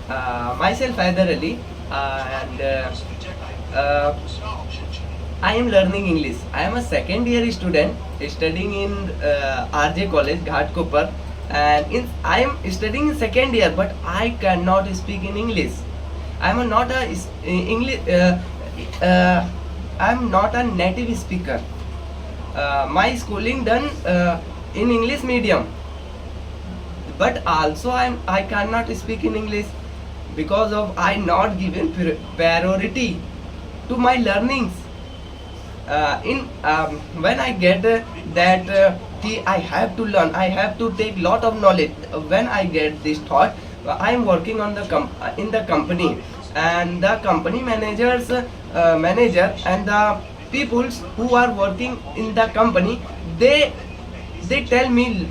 Myself Haider Ali, and I am learning English. I am a second year student studying in RJ College, Ghatkopar, and I am studying in second year, but I cannot speak in English. I am not a English. Uh, I am not a native speaker. My schooling done in English medium, but also I cannot speak in English because of I not given priority to my learnings. In When I get that I have to learn, I have to take lot of knowledge. When I get this thought, I am working on the in the company, and the company manager and the peoples who are working in the company, they tell me,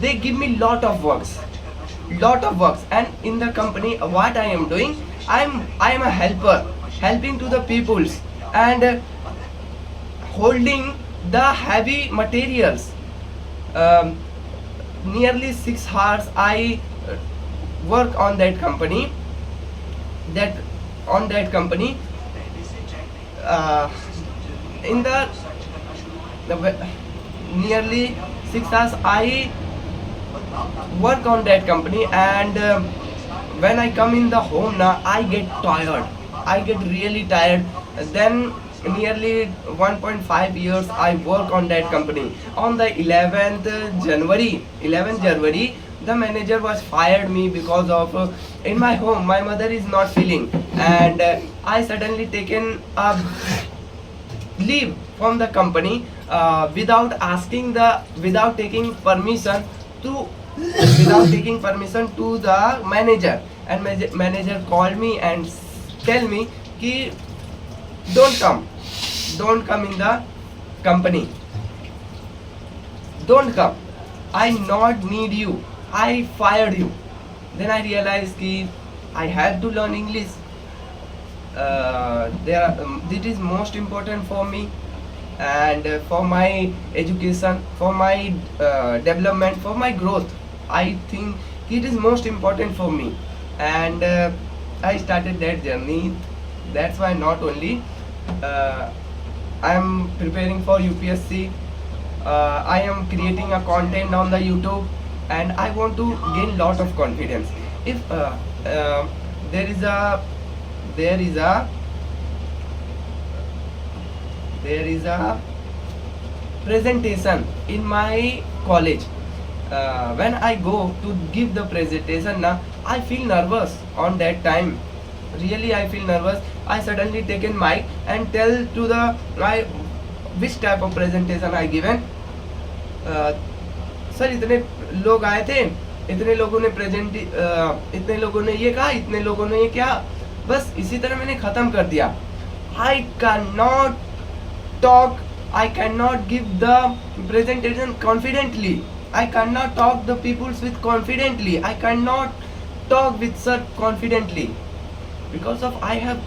they give me lot of works. And in the company, what I am doing, I am a helper, helping to the peoples, and holding the heavy materials. um, Nearly 6 hours I work on that company, that on that company. uh, in the nearly 6 hours I work on that company, and when I come in the home now, I get tired, I get really tired. Then nearly 1.5 years I work on that company. On the 11th January, the manager was fired me because of in my home my mother is not feeling, and I suddenly taken a leave from the company without taking permission to the manager. And manager called me and tell me ki don't come, don't come in the company, don't come, I not need you, I fired you. Then I realized ki I had to learn English. It is most important for me, and for my education, for my development, for my growth. I think it is most important for me, and I started that journey. That's why not only uh, I am preparing for UPSC, I am creating a content on the YouTube, and I want to gain lot of confidence. If uh, there is a there is a there is a presentation in my college. When I go to give the presentation now, I feel nervous on that time. Really, I feel nervous. I suddenly taken mic and tell to the my which type of presentation I given. Sir इतने लोग आए थे, इतने लोगों ने ये कहा, इतने लोगों ने ये क्या, बस इसी तरह मैंने खत्म कर दिया. I cannot talk, I cannot give the presentation confidently, I cannot talk the peoples with confidently, I cannot talk with sir confidently, because of I have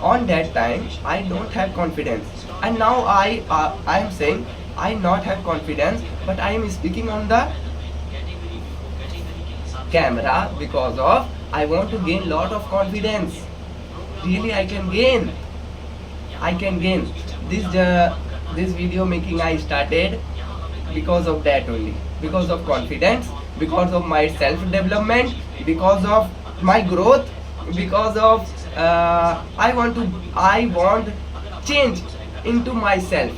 on that time I don't have confidence. And now I am saying I not have confidence, but I am speaking on the camera because of I want to gain lot of confidence. Really, I can gain this video making I started because of that only, because of confidence, because of my self development, because of my growth, because of I want change into myself.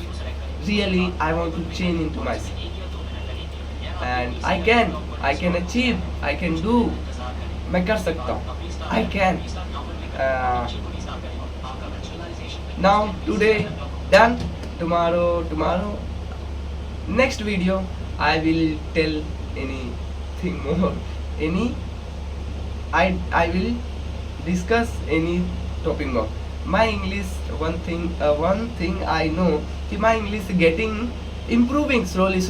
Really, I want to change into myself, and I can achieve, I can do. मैं कर सकता हूँ, I can. uh, Now today done. Tomorrow next video I will tell anything more, I will discuss any topic more. My English, one thing I know कि my English getting improving slowly,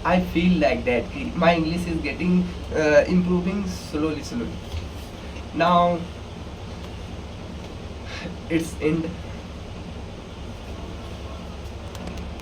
I feel like that कि my English is getting improving slowly. Now it's end.